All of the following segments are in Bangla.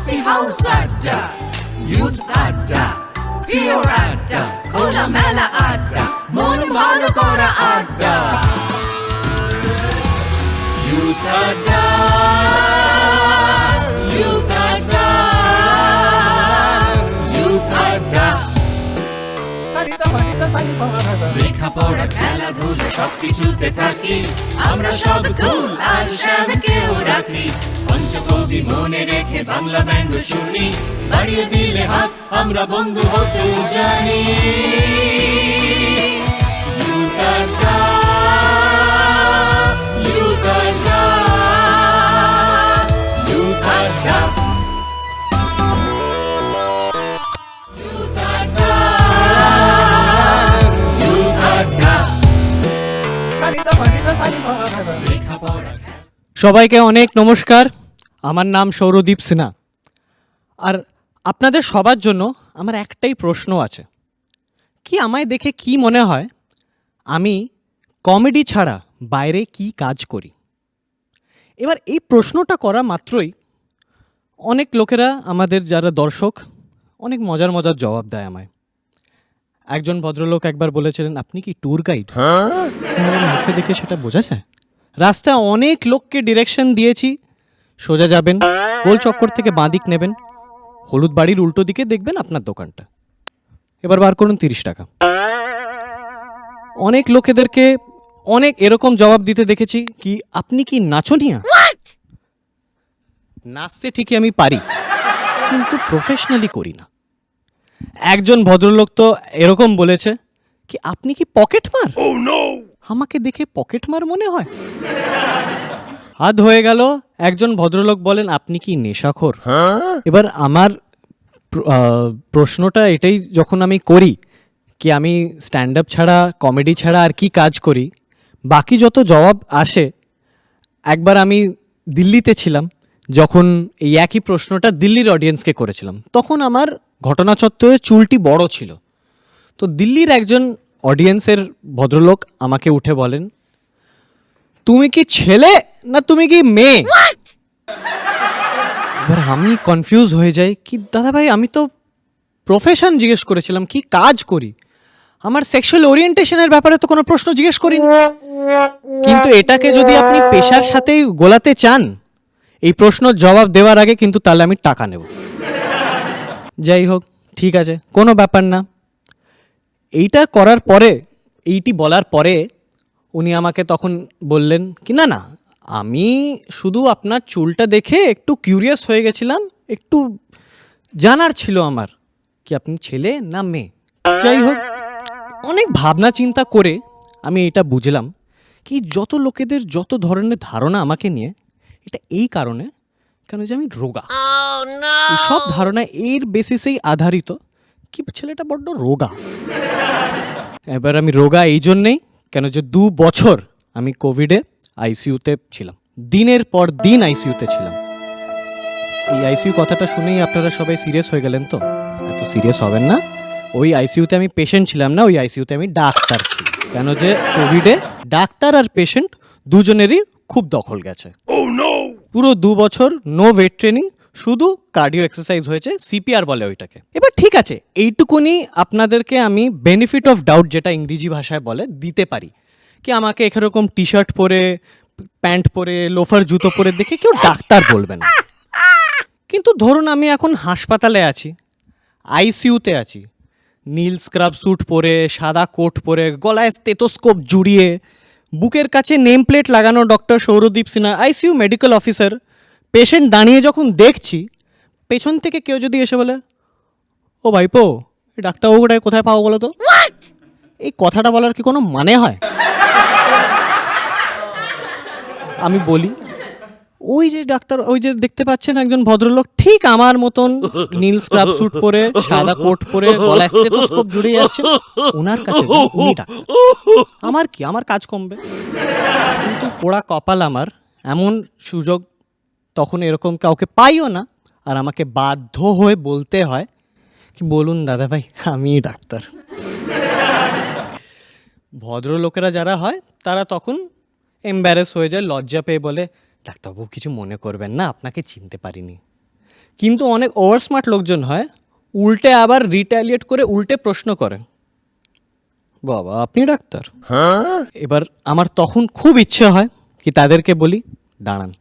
কফি হাউস আড্ডা, ইউথ আড্ডা, পিওর আড্ডা, খোলা মেলা আড্ডা, মন ভালো করা আড্ডা। ইউথ আড্ডা, ইউথ আড্ডা, ইউথ আড্ডা। লেখাপড়া খেলাধুলা সবকিছুতে থাকি আমরা, সব কুল আর শ্যামকেও রাখি। পঞ্চকবি মনে রেখে বাংলা ব্যঙ্গ শুনি, বাড়িয়ে দিলে হাত আমরা বন্ধু হতে জানি। ইউথ আড্ডা, ইউথ আড্ডা, ইউথ আড্ডা, ইউথ আড্ডা, ইউথ আড্ডা। লেখাপড়া সবাইকে অনেক নমস্কার। আমার নাম সৌরদীপ সিনহা। আর আপনাদের সবার জন্য আমার একটাই প্রশ্ন আছে, কি আমায় দেখে কি মনে হয় আমি কমেডি ছাড়া বাইরে কি কাজ করি? এবার এই প্রশ্নটা করা মাত্রই অনেক লোকেরা, আমাদের যারা দর্শক, অনেক মজার মজার জবাব দেয় আমায়। একজন ভদ্রলোক একবার বলেছিলেন, আপনি কি ট্যুর গাইড? মুখে দেখে সেটা বোঝা যায়। রাস্তায় অনেক লোককে ডিরেকশন দিয়েছি, সোজা যাবেন, গোল চক্কর থেকে বাঁ দিক নেবেন, হলুদ বাড়ির উল্টো দিকে দেখবেন আপনার দোকানটা, এবার বার করুন 30 টাকা। অনেক লোকেদেরকে অনেক এরকম জবাব দিতে দেখেছি, কি আপনি কি নাচনিয়া? নাচতে ঠিকই আমি পারি, কিন্তু প্রফেশনালি করি না। একজন ভদ্রলোক তো এরকম বলেছে, কি আপনি কি পকেট মার? আমাকে দেখে পকেট মার মনে হয়? হাত হয়ে গেল। একজন ভদ্রলোক বলেন, আপনি কি নেশাখোর? এবার আমার প্রশ্নটা এটাই, যখন আমি করি কি আমি স্ট্যান্ড আপ ছাড়া, কমেডি ছাড়া আর কি কাজ করি, বাকি যত জবাব আসে। একবার আমি দিল্লিতে ছিলাম, যখন এই একই প্রশ্নটা দিল্লির অডিয়েন্সকে করেছিলাম, তখন আমার ঘটনাচত্বরে চুলটি বড় ছিল। তো দিল্লির একজন অডিয়েন্সের ভদ্রলোক আমাকে উঠে বলেন, তুমি কি ছেলে না তুমি কি মেয়ে? এবার আমি কনফিউজ হয়ে যাই, কি দাদা ভাই, আমি তো প্রফেশন জিজ্ঞেস করেছিলাম, কি কাজ করি, আমার সেক্সুয়াল ওরিয়েন্টেশনের ব্যাপারে তো কোনো প্রশ্ন জিজ্ঞেস করিনি। কিন্তু এটাকে যদি আপনি পেশার সাথেই গোলাতে চান, এই প্রশ্নের জবাব দেওয়ার আগে কিন্তু তাহলে আমি টাকা নেব। যাই হোক, ঠিক আছে, কোনো ব্যাপার না। এইটা করার পরে, এইটি বলার পরে উনি আমাকে তখন বললেন কি, না না, আমি শুধু আপনার চুলটা দেখে একটু কিউরিয়াস হয়ে গেছিলাম, একটু জানার ছিল আমার কি আপনি ছেলে না মেয়ে। যাই হোক, অনেক ভাবনা চিন্তা করে আমি এটা বুঝলাম কি যত লোকেদের যত ধরনের ধারণা আমাকে নিয়ে, এটা এই কারণে কেন যে আমি রোগা। সব ধারণা এর বেসিসেই আধারিত, কি ছেলেটা বড্ড রোগা। এবার আমি রোগা এই জন্যেই কেন যে 2 বছর আমি কোভিডে আইসিইউতে ছিলাম, দিনের পর দিন আইসিইউতে ছিলাম। এই আইসিইউ কথাটা শুনেই আপনারা সবাই সিরিয়াস হয়ে গেলেন, তো এত সিরিয়াস হবেন না। ওই আইসিইউতে আমি পেশেন্ট ছিলাম না, ওই আইসিইউতে আমি ডাক্তার ছিলাম। কেন যে কোভিডে ডাক্তার আর পেশেন্ট দুজনেরই খুব দখল গেছে। পুরো 2 বছর নো ওয়েট ট্রেনিং, শুধু কার্ডিও এক্সারসাইজ হয়েছে, সিপিআর বলে ওইটাকে। এবার ঠিক আছে, এইটুকুনি আপনাদেরকে আমি বেনিফিট অফ ডাউট, যেটা ইংরেজি ভাষায় বলে, দিতে পারি। কি আমাকে এরকম টি শার্ট পরে, প্যান্ট পরে, লোফার জুতো পরে দেখে কেউ ডাক্তার বলবে না। কিন্তু ধরুন আমি এখন হাসপাতালে আছি, আইসিইউতে আছি, নীল স্ক্রাব স্যুট পরে, সাদা কোট পরে, গলায় স্টেথোস্কোপ জুড়িয়ে, বুকের কাছে নেম প্লেট লাগানো, doctor Sourodip Sinha, ICU medical officer. Patient দাঁড়িয়ে যখন দেখছি, পেছন থেকে কেউ যদি এসে বলে, ও ভাইপো, এই ডাক্তারবাবুটাকে কোথায় পাবো বলো তো, এই কথাটা বলার কি কোনো মানে হয়? আমি বলি, ওই যে ডাক্তার, ওই যে দেখতে পাচ্ছেন একজন ভদ্রলোক ঠিক আমার মতন নীল স্ক্রাব স্যুট পরে, সাদা কোট পরে, গলায় স্টেথোস্কোপ জুড়ে যাচ্ছে, ওনার কাছে যান, উনি ডাক্তার। আমার কি, আমার কাজ কমবে। কিন্তু পোড়া কপাল আমার, এমন সুযোগ তখন এরকম কাউকে পাইও না, আর আমাকে বাধ্য হয়ে বলতে হয় কি, বলুন দাদা ভাই, আমি ডাক্তার। ভদ্রলোকেরা যারা হয় তারা তখন এম্বারেস হয়ে যায়, লজ্জা পেয়ে বলে, ডাক্তারবাবু কিছু মনে করবেন না, আপনাকে চিনতে পারিনি। কিন্তু অনেক ওভার স্মার্ট লোকজন হয়, উল্টে আবার রিট্যালিয়েট করে উল্টে প্রশ্ন করে, বাবা আপনি ডাক্তার? এবার আমার তখন খুব ইচ্ছে হয় কি তাদেরকে বলি, দাঁড়ান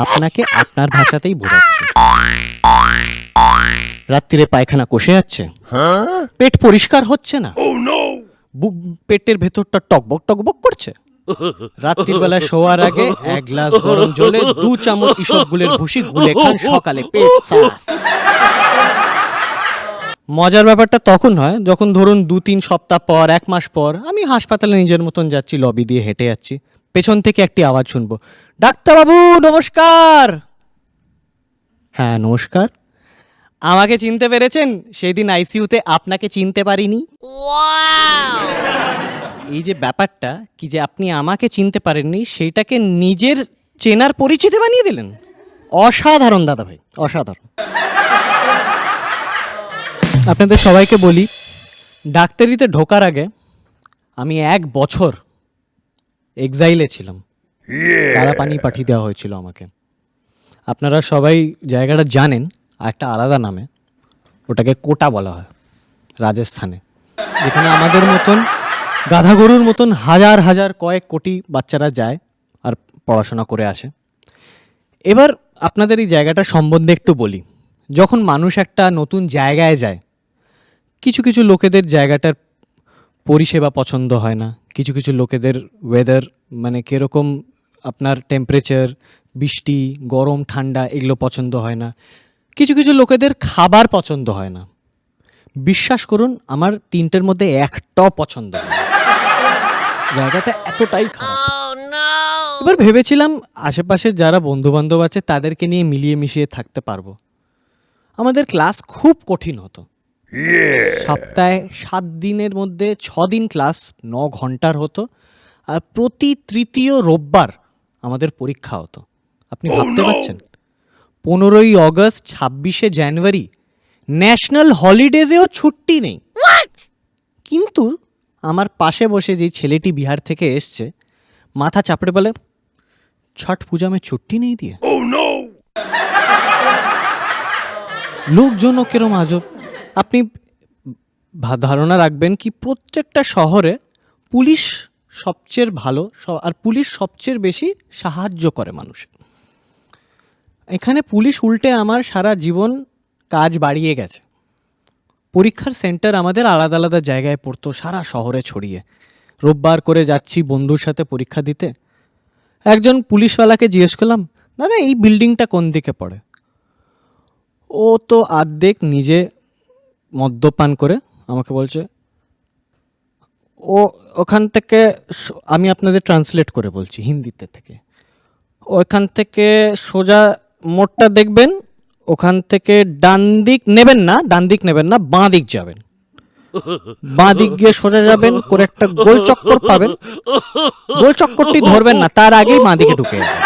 আপনাকে আপনার ভাষাতেই বোঝাচ্ছি। রাত্রিরে পায়খানা কষে যাচ্ছে, পেট পরিষ্কার হচ্ছে না, পেটের ভেতরটা টকবক টকবক করছে, রাত্রির বেলা শোয়ার আগে 1 গ্লাস গরম জলে 2 চামচ ইসবগুলের ভুসি গুলে খান, সকালে পেট সাফ। মজার ব্যাপারটা তখন হয় যখন ধরুন 2-3 সপ্তাহ পর, 1 মাস পর আমি হাসপাতালে নিজের মতন যাচ্ছি, লবি দিয়ে হেঁটে যাচ্ছি, পেছন থেকে একটি আওয়াজ শুনবো, ডাক্তারবাবু নমস্কার। হ্যাঁ নমস্কার, আমাকে চিনতে পেরেছেন? সেই দিন আইসিইউতে আপনাকে চিনতে পারিনি। এই যে ব্যাপারটা কি যে আপনি আমাকে চিনতে পারেননি, সেইটাকে নিজের চেনার পরিচিতি বানিয়ে দিলেন। অসাধারণ দাদা ভাই, অসাধারণ। আপনাদের সবাইকে বলি, ডাক্তারিতে ঢোকার আগে আমি 1 বছর এক্সাইলে ছিলাম, কালাপানি পাঠিয়ে দেওয়া হয়েছিল আমাকে। আপনারা সবাই জায়গাটা জানেন, একটা আলাদা নামে, ওটাকে কোটা বলা হয় রাজস্থানে, যেখানে আমাদের মতন গাধা গরুর মতন হাজার হাজার কয়েক কোটি বাচ্চারা যায় আর পড়াশোনা করে আসে। এবার আপনাদের এই জায়গাটা সম্বন্ধে একটু বলি। যখন মানুষ একটা নতুন জায়গায় যায়, কিছু কিছু লোকেদের জায়গাটার পরিষেবা পছন্দ হয় না, কিছু কিছু লোকেদের ওয়েদার মানে কীরকম আপনার টেম্পারেচার, বৃষ্টি গরম ঠান্ডা এগুলো পছন্দ হয় না, কিছু কিছু লোকেদের খাবার পছন্দ হয় না। বিশ্বাস করুন আমার 3টের মধ্যে একটাও পছন্দ হয় না। জায়গাটা এতটাই খারাপ। এবার ভেবেছিলাম আশেপাশের যারা বন্ধু বান্ধব আছে তাদেরকে নিয়ে মিলিয়ে মিশিয়ে থাকতে পারবো। আমাদের ক্লাস খুব কঠিন হতো, সপ্তাহে 7 দিনের মধ্যে 6 দিন ক্লাস 9 ঘন্টার হতো, আর প্রতি তৃতীয় রোববার আমাদের পরীক্ষা হতো। আপনি ভাবতে পারছেন? 15ই অগস্ট, 26শে জানুয়ারি ন্যাশনাল হলিডেজেও ছুটি নেই। কিন্তু আমার পাশে বসে যেই ছেলেটি বিহার থেকে এসছে, মাথা চাপড়ে বলে, ছট পূজা মে ছুটি নেই দিয়ে। লোকজনও কেরম আজব। আপনি ধারণা রাখবেন কি প্রত্যেকটা শহরে পুলিশ সবচেয়ে ভালো, আর পুলিশ সবচেয়ে বেশি সাহায্য করে মানুষের। এখানে পুলিশ উল্টে আমার সারা জীবন কাজ বাড়িয়ে গেছে। পরীক্ষার সেন্টার আমাদের আলাদা আলাদা জায়গায় পড়তো, সারা শহরে ছড়িয়ে। রোববার করে যাচ্ছি বন্ধুর সাথে পরীক্ষা দিতে, একজন পুলিশওয়ালাকে জিজ্ঞেস করলাম, দাদা এই বিল্ডিংটা কোন দিকে পড়ে? ও তো আর্ধেক নিজে মদ্যপান করে আমাকে বলছে, ওখান থেকে, আমি আপনাদের ট্রান্সলেট করে বলছি হিন্দিতে থেকে, ওইখান থেকে সোজা মোড়টা দেখবেন, ওখান থেকে ডান দিক নেবেন না, বাঁ দিক যাবেন, বাঁ দিক গিয়ে সোজা যাবেন, করে একটা গোল চক্কর পাবেন, গোল চক্করটি ধরবেন না, তার আগেই বাঁ দিকে ঢুকে যাবেন,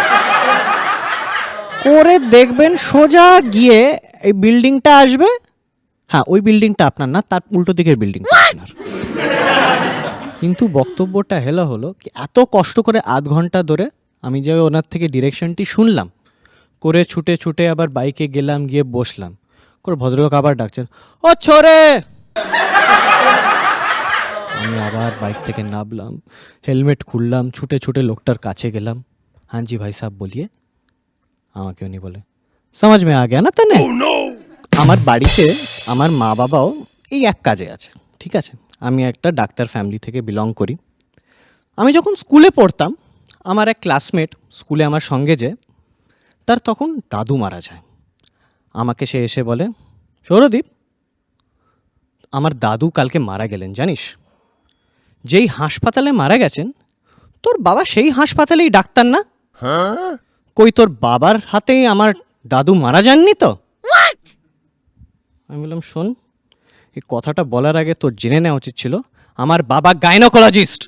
করে দেখবেন সোজা গিয়ে এই বিল্ডিংটা আসবে। হ্যাঁ ওই বিল্ডিংটা আপনার না, তার উল্টো দিকের বিল্ডিংটা আপনার। কিন্তু বক্তব্যটা হলো কি, এত কষ্ট করে আধ ঘন্টা ধরে আমি যে ওনার থেকে ডিরেকশনটি শুনলাম, করে ছুটে ছুটে আবার বাইকে গেলাম, গিয়ে বসলাম, করে ভদ্রলোক আবার ডাকছেন, ও ছোরে। আমি আবার বাইক থেকে নামলাম, হেলমেট খুললাম, ছুটে ছুটে লোকটার কাছে গেলাম, হ্যাঁ জি ভাই সাহেব বলিয়ে। আমাকে উনি বলে, সমাজ মে আ গয়া না তনে? আমার বাড়িতে আমার মা বাবাও এই এক কাজে আছে, ঠিক আছে? আমি একটা ডাক্তার ফ্যামিলি থেকে বিলং করি। আমি যখন স্কুলে পড়তাম, আমার এক ক্লাসমেট স্কুলে আমার সঙ্গে যে, তার তখন দাদু মারা যায়। আমাকে সে এসে বলে, সৌরদীপ আমার দাদু কালকে মারা গেলেন জানিস? যেই হাসপাতালে মারা গেছেন তোর বাবা সেই হাসপাতালেই ডাক্তার না? কই তোর বাবার হাতেই আমার দাদু মারা যাননি তো? আমি বললাম, শোন, এই কথাটা বলার আগে তোর জেনে নেওয়া উচিত ছিল আমার বাবা গাইনোকোলজিস্ট।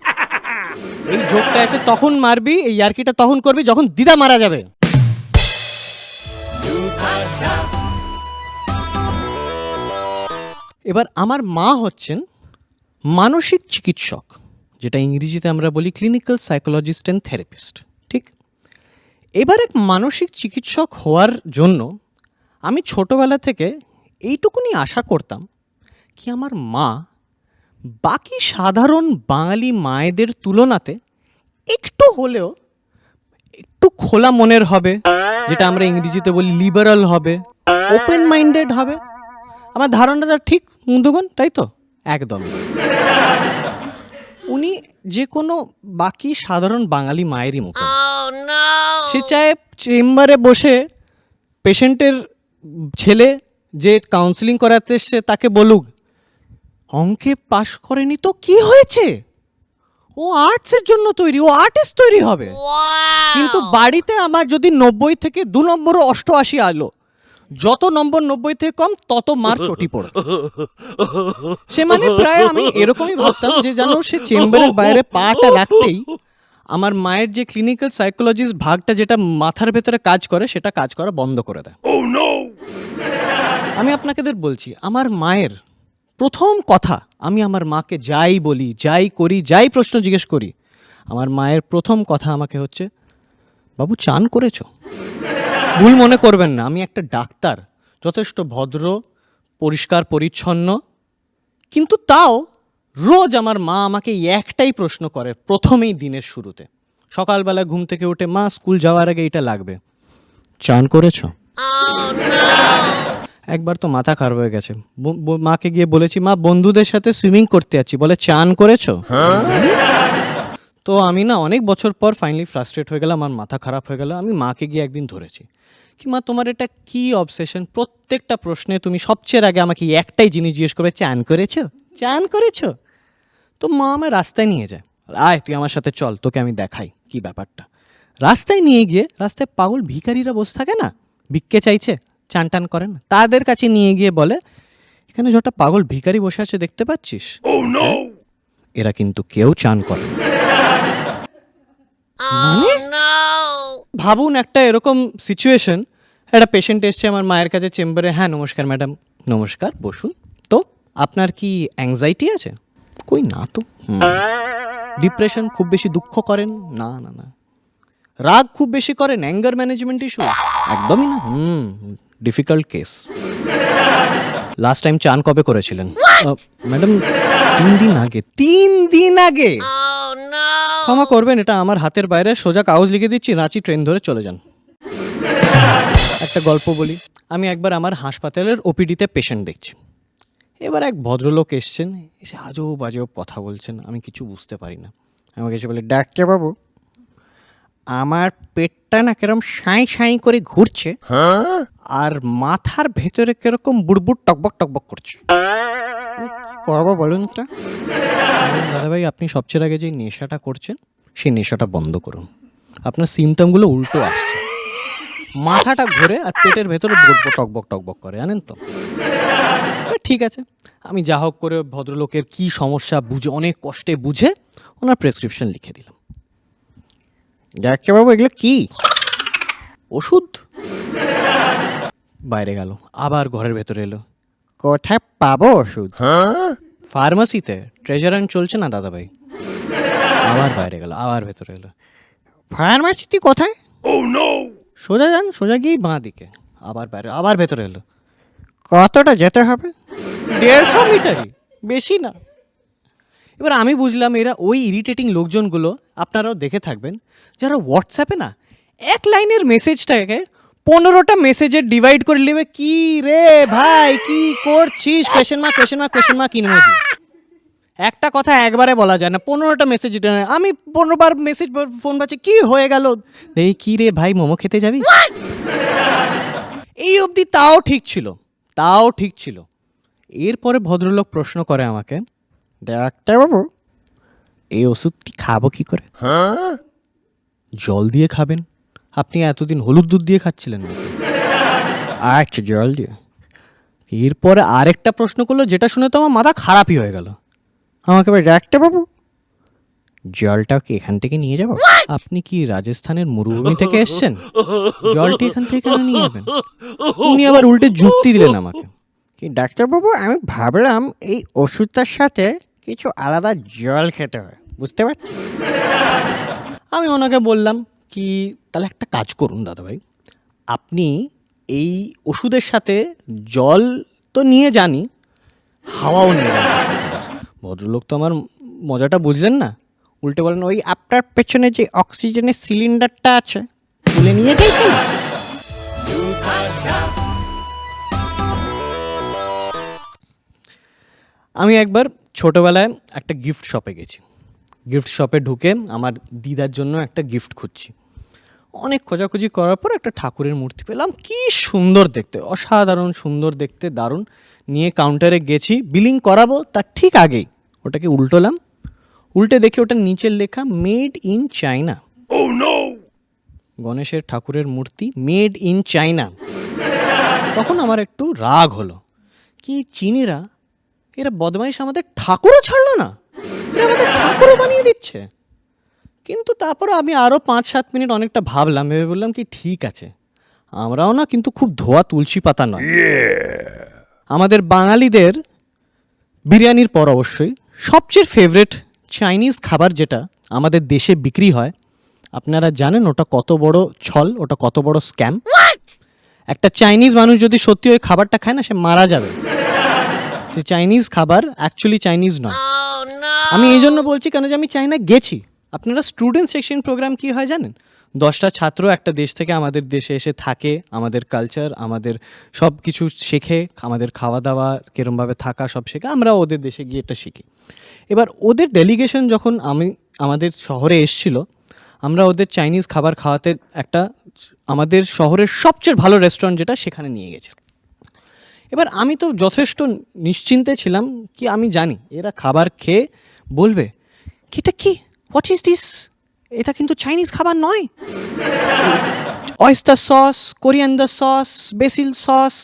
এই জোকটা এসে তখন মারবি, এই ইয়ার্কিটা তখন করবি যখন দিদা মারা যাবে। এবার আমার মা হচ্ছেন মানসিক চিকিৎসক, যেটা ইংরেজিতে আমরা বলি ক্লিনিক্যাল সাইকোলজিস্ট অ্যান্ড থেরাপিস্ট, ঠিক? এবার এক মানসিক চিকিৎসক হওয়ার জন্য আমি ছোটবেলা থেকে এইটুকুনি আশা করতাম কি আমার মা বাকি সাধারণ বাঙালি মায়েদের তুলনাতে একটু হলেও একটু খোলা মনের হবে, যেটা আমরা ইংরেজিতে বলি লিবারাল হবে, ওপেন মাইন্ডেড হবে। আমার ধারণাটা ঠিক বন্ধুগণ, তাই তো? একদম। উনি যে কোনো বাকি সাধারণ বাঙালি মায়েরই মতো। সে চায় চেম্বারে বসে পেশেন্টের ছেলে যে কাউন্সিলিং করাতে এসছে তাকে বলুক, অঙ্কে পাশ করেনি তো কি হয়েছে, ও আর্টসের জন্য তৈরি, ও আর্টিস্ট তৈরি হবে। কিন্তু বাড়িতে আমার যদি 90 থেকে 2 নম্বরও 88 আলো, যত নম্বর 90 থেকে কম তত মার চটি পড়ে। সে মানে প্রায় আমি এরকমই ভাবতাম যে জানো সে চেম্বারের বাইরে পাটা রাখতেই আমার মায়ের যে ক্লিনিক্যাল সাইকোলজিস্ট ভাগটা যেটা মাথার ভেতরে কাজ করে সেটা কাজ করা বন্ধ করে দেয়। আমি আপনাদের বলছি, আমার মায়ের প্রথম কথা, আমি আমার মাকে যাই বলি, যাই করি, যাই প্রশ্ন জিজ্ঞেস করি, আমার মায়ের প্রথম কথা আমাকে হচ্ছে, বাবু চান করেছো? ভুল মনে করবেন না, আমি একটা ডাক্তার, যথেষ্ট ভদ্র, পরিষ্কার পরিচ্ছন্ন, কিন্তু তাও রোজ আমার মা আমাকে একটাই প্রশ্ন করে প্রথমেই দিনের শুরুতে। সকালবেলা ঘুম থেকে উঠে, মা স্কুল যাওয়ার আগে এটা লাগবে, চান করেছো? একবার তো মাথা খারাপ হয়ে গেছে, মাকে গিয়ে বলেছি, মা বন্ধুদের সাথে সুইমিং করতে যাচ্ছি, বলে চান করেছো? তো আমি না অনেক বছর পর ফাইনালি ফ্রাস্ট্রেট হয়ে গেলাম, আমার মাথা খারাপ হয়ে গেল। আমি মাকে গিয়ে একদিন ধরেছি কি, মা তোমার এটা কি অবসেশন, প্রত্যেকটা প্রশ্নে তুমি সবচেয়ে আগে আমাকে একটাই জিনিস জিজ্ঞেস করবে, চান করেছো, চান করেছো? তো মা আমার রাস্তায় নিয়ে যায়, আয় তুই আমার সাথে চল, তোকে আমি দেখাই কি ব্যাপারটা। রাস্তায় নিয়ে গিয়ে, রাস্তায় পাগল ভিখারিরা বসে থাকে না, ভিক্ষে চাইছে, চান টান করে না, তাদের কাছে নিয়ে গিয়ে বলে, এখানে যটা পাগল ভিখারি বসে আছে দেখতে পাচ্ছিস, এরা কিন্তু কেউ চান করে না। মানে ভাবুন একটা এরকম সিচুয়েশন, একটা পেশেন্ট এসছে আমার মায়ের কাছে চেম্বারে, হ্যাঁ নমস্কার ম্যাডাম, নমস্কার বসুন, তো আপনার কি অ্যাংজাইটি আছে? কই না তো। ডিপ্রেশন, খুব বেশি দুঃখ করেন? না না না। রাগ খুব বেশি করেন, অ্যাঙ্গার ম্যানেজমেন্ট ইস্যু? একদমই না। Difficult case. লাস্ট টাইম চান কবে করেছিলেন? ম্যাডাম 3 দিন আগে। 3 দিন আগে? ক্ষমা করবেন, এটা আমার হাতের বাইরে, সোজা কাগজ লিখে দিচ্ছি, রাঁচি ট্রেন ধরে চলে যান। একটা গল্প বলি, আমি একবার আমার হাসপাতালের ওপিডিতে পেশেন্ট দেখছি। এবার এক ভদ্রলোক এসছেন, এসে আজব আজব কথা বলছেন, আমি কিছু বুঝতে পারি না। আমাকে এসে বলে, ডাক্তারবাবু আমার পেটটা না কেরম সাঁই সাঁই করে ঘুরছে, আর মাথার ভেতরে কিরকম বুড়বুড় টকবক টকবক করছে। কি করবো বলুন তো? দাদাভাই আপনি সবচেয়ে আগে যে নেশাটা করছেন সেই নেশাটা বন্ধ করুন, আপনার সিমটমগুলো উল্টো আসছে, মাথাটা ঘুরে আর পেটের ভেতরে বুড়বুড় টকবক টকবক করে, জানেন তো? ঠিক আছে, আমি যা হোক করে ভদ্রলোকের কি সমস্যা বুঝে, অনেক কষ্টে বুঝে ওনার প্রেসক্রিপশন লিখে দিলাম। ডাক্তারবাবু এগুলো কি ওষুধ? বাইরে গেল, আবার ঘরের ভেতরে এলো, কোথায় পাবো ওষুধ? ফার্মাসিতে, ট্রেজার হান্ট চলছে না দাদাভাই। আবার বাইরে গেল, আবার ভেতরে এলো, ফার্মাসিতে কোথায়? সোজা যান, সোজা গিয়েই বাঁ দিকে। আবার বাইরে, আবার ভেতরে এলো, কতটা যেতে হবে? 150 মিটারই, বেশি না। এবার আমি বুঝলাম এরা ওই ইরিটেটিং লোকজনগুলো, আপনারাও দেখে থাকবেন, যারা হোয়াটসঅ্যাপে না এক লাইনের মেসেজটাকে 15টা মেসেজে ডিভাইড করে নেবে, কি রে ভাই কি করছিস, question mark question mark question mark emoji. একটা কথা একবারে বলা যায় না, 15টা মেসেজ। আমি 15 বার মেসেজ ফোন পাচ্ছি, কি হয়ে গেল, এই কি রে ভাই মোমো খেতে যাবি? এই অবধি তাও ঠিক ছিল, তাও ঠিক ছিল। এরপরে ভদ্রলোক প্রশ্ন করে আমাকে, ডাক্তারবাবু এই ওষুধটি খাবো কি করে? জল দিয়ে খাবেন, আপনি এতদিন হলুদ দুধ দিয়ে খাচ্ছিলেন না। আচ্ছা জল দিয়ে। এরপরে আরেকটা প্রশ্ন করলো, যেটা শুনে তো আমার মাথা খারাপই হয়ে গেল। আমাকে বলে, ডাক্তারবাবু জলটাও কি এখান থেকে নিয়ে যাবো? আপনি কি রাজস্থানের মরুভূমি থেকে এসছেন, জলটি এখান থেকে কেন নিয়ে যাবেন? উনি আবার উল্টে যুক্তি দিলেন আমাকে, কি ডাক্তারবাবু আমি ভাবলাম এই ওষুধটার সাথে কিছু আলাদা জল খেতে হয়, বুঝতে পারছি। আমি ওনাকে বললাম কি, তাহলে একটা কাজ করুন দাদাভাই, আপনি এই ওষুধের সাথে জল তো নিয়ে জানি, হাওয়াও নিয়ে জানি হাসপাতালের। ভদ্রলোক তো আমার মজাটা বুঝলেন না, উল্টে বলেন ওই আপনার পেছনে যে অক্সিজেনের সিলিন্ডারটা আছে তুলে নিয়ে যাই কি? আমি একবার ছোটোবেলায় একটা গিফট শপে গেছি। গিফট শপে ঢুকে আমার দিদার জন্য একটা গিফট খুঁজছি। অনেক খোঁজাখুঁজি করার পর একটা ঠাকুরের মূর্তি পেলাম, কি সুন্দর দেখতে, অসাধারণ সুন্দর দেখতে, দারুণ। নিয়ে কাউন্টারে গেছি, বিলিং করাবো তার ঠিক আগেই ওটাকে উল্টোলাম, উল্টে দেখি ওটার নিচের লেখা মেড ইন চায়না। গণেশের ঠাকুরের মূর্তি মেড ইন চায়না। তখন আমার একটু রাগ হলো, কি চিনিরা, এরা বদমাইশ আমাদের ঠাকুরও ছাড়লো না, এরা আমাদের ঠাকুরও বানিয়ে দিচ্ছে। কিন্তু তারপরে আমি আরও 5-7 মিনিট অনেকটা ভাবলাম, ভেবে বললাম কি ঠিক আছে, আমরাও না কিন্তু খুব ধোয়া তুলসী পাতা নয়। আমাদের বাঙালিদের বিরিয়ানির পর অবশ্যই সবচেয়ে ফেভারিট চাইনিজ খাবার যেটা আমাদের দেশে বিক্রি হয়, আপনারা জানেন ওটা কত বড় ছল, ওটা কত বড় স্ক্যাম। একটা চাইনিজ মানুষ যদি সত্যি ওই খাবারটা খায় না, সে মারা যাবে। সে চাইনিজ খাবার অ্যাকচুয়ালি চাইনিজ নয়। আমি এই জন্য বলছি কেন যে আমি চাইনা গেছি। আপনারা স্টুডেন্ট সেকশন প্রোগ্রাম কি হয় জানেন? 10টা ছাত্র একটা দেশ থেকে আমাদের দেশে এসে থাকে, আমাদের কালচার, আমাদের সব কিছু শেখে, আমাদের খাওয়া দাওয়া কীরমভাবে থাকা সব শেখে, আমরা ওদের দেশে গিয়ে এটা শিখি। এবার ওদের ডেলিগেশন যখন আমাদের শহরে এসছিল, আমরা ওদের চাইনিজ খাবার খাওয়াতে একটা আমাদের শহরের সবচেয়ে ভালো রেস্টুরেন্ট যেটা, সেখানে নিয়ে গেছি। এবার আমি তো যথেষ্ট নিশ্চিন্তে ছিলাম কি আমি জানি এরা খাবার খেয়ে বলবে কি এটা কি, হোয়াট ইজ দিস, এটা কিন্তু চাইনিজ খাবার নয়। oyster sauce, coriander sauce, basil sauce,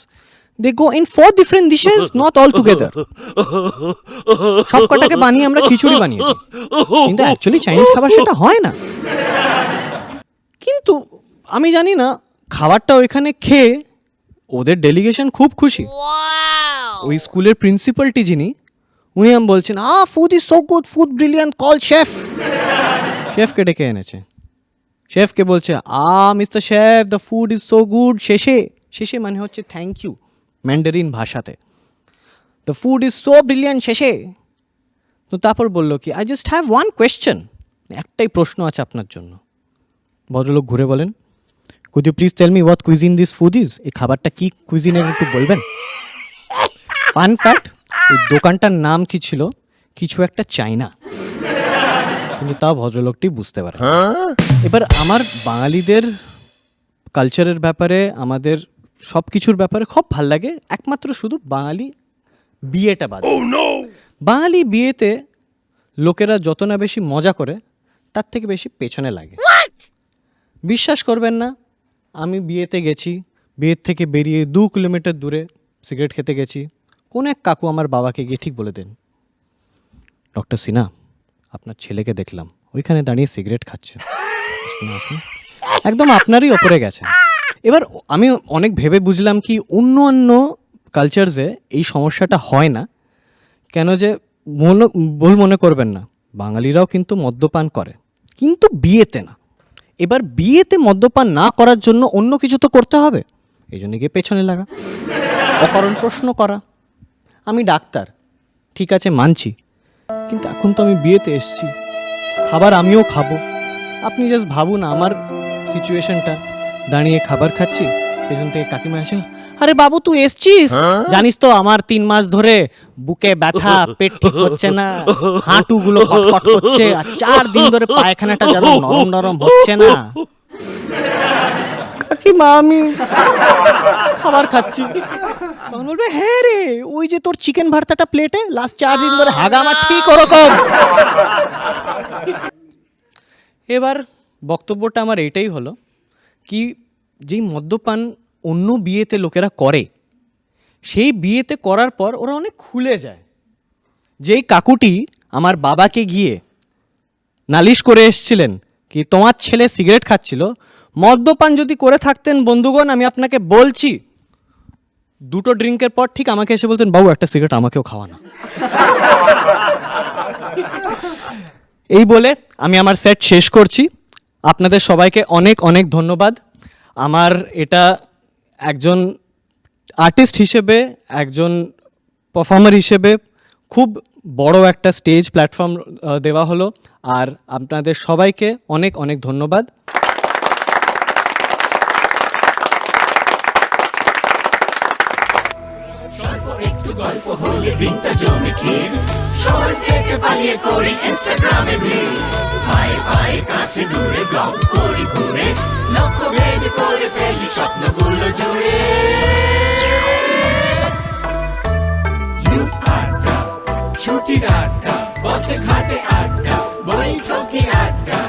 they go in 4 different dishes, not all together. সব কটাকে বানিয়ে আমরা খিচুড়ি বানিয়ে দিই, কিন্তু অ্যাকচুয়ালি চাইনিজ খাবার সেটা হয় না। কিন্তু আমি জানি না, খাবারটা ওইখানে খেয়ে ওদের ডেলিগেশন খুব খুশি। ওই স্কুলের প্রিন্সিপালটি যিনি, উনি আমি বলছেন food is so good, food brilliant, call chef. শেফকে ডেকে এনেছে, শেফকে বলছে mister chef the food is so good. শেষে শেষে মানে হচ্ছে থ্যাংক ইউ ম্যান্ডারিন ভাষাতে, the food is so brilliant শেষে। তো তারপর বললো কি I just have one question, একটাই প্রশ্ন আছে আপনার জন্য। ভদ্রলোক ঘুরে বলেন could you please tell me what cuisine this food is, এই খাবারটা কি কুইজিনের একটু বলবেন। ফান ফ্যাক্ট, এই দোকানটার নাম কি ছিল, কিছু একটা চাইনা, কিন্তু তাও ভদ্রলোকটি বুঝতে পারে। এবার আমার বাঙালিদের কালচারের ব্যাপারে, আমাদের সব কিছুর ব্যাপারে খুব ভাল লাগে, একমাত্র শুধু বাঙালি বিয়েটা বাদ। বাঙালি বিয়েতে লোকেরা যত না বেশি মজা করে, তার থেকে বেশি পেছনে লাগে। বিশ্বাস করবেন না, আমি বিয়েতে গেছি, বিয়ের থেকে বেরিয়ে 2 কিলোমিটার দূরে সিগারেট খেতে গেছি। কোন এক কাকু আমার বাবাকে গিয়ে ঠিক বলে দেন, ডক্টর সিনহা আপনার ছেলেকে দেখলাম ওইখানে দাঁড়িয়ে সিগারেট খাচ্ছে, আসুন, একদম আপনারই ওপরে গেছে। এবার আমি অনেক ভেবে বুঝলাম কি অন্য অন্য কালচারসে এই সমস্যাটা হয় না কেন, যে ভুল মনে করবেন না, বাঙালিরাও কিন্তু মদ্যপান করে, কিন্তু বিয়েতে না। এবার বিয়েতে মদ্যপান না করার জন্য অন্য কিছু তো করতে হবে, এই জন্য গিয়ে পেছনে লাগা, অকারণ প্রশ্ন করা। আমি ডাক্তার, ঠিক আছে মানছি, কিন্তু এখন তো আমি বিয়েতে এসেছি, খাবার আমিও খাবো। আপনি জাস্ট ভাবুন আমার সিচুয়েশনটা, দাঁড়িয়ে খাবার খাচ্ছি, পেছন থেকে কাকিমা আসে, আরে বাবু তুই এসছিস, জানিস তো আমার 3 মাস ধরে বুকে ব্যথা, পেট ঠিক হচ্ছে না, হাঁটুগুলো কটকট করছে, আর 4 দিন ধরে পায়খানাটা যেন নরম নরম হচ্ছে না। কাকিমা আমি খাবার খাচ্ছি, তখন বলবে হ্যাঁ রে, ওই যে তোর চিকেন ভর্তাটা প্লেটে লাস্ট 4 দিন ধরে হাগা আমার ঠিক ওরকম। এবার বক্তব্যটা আমার এটাই হলো কি, যেই মদ্যপান অন্য বিয়েতে লোকেরা করে, সেই বিয়েতে করার পর ওরা অনেক খুলে যায়। যেই কাকুটি আমার বাবাকে গিয়ে নালিশ করে এসছিলেন কি তোমার ছেলে সিগারেট খাচ্ছিল, মদ্যপান যদি করে থাকতেন বন্ধুগণ, আমি আপনাকে বলছি 2টো ড্রিঙ্কের পর ঠিক আমাকে এসে বলতেন বাবু একটা সিগারেট আমাকেও খাওয়ানো। এই বলে আমি আমার সেট শেষ করছি। আপনাদের সবাইকে অনেক অনেক ধন্যবাদ। আমার এটা একজন আর্টিস্ট হিসেবে, একজন পারফর্মার হিসেবে খুব বড় একটা স্টেজ প্ল্যাটফর্ম দেওয়া হলো। আর আপনাদের সবাইকে অনেক অনেক ধন্যবাদ। স্বল্প একটু গল্প হলে দিনটা জমে ক্ষীর, শহর থেকে পালিয়ে করি ইনস্টাগ্রামে ভিড়, পায়ে পায়ে কাছে দূরে ব্লগ করি ঘুরে, লক্ষ্য ভেদ করে ফেলি স্বপ্নগুলো জুড়ে। ইউথ আড্ডা, ছুটির আড্ডা, পথে ঘাটে আড্ডা, বৈঠকে আড্ডা,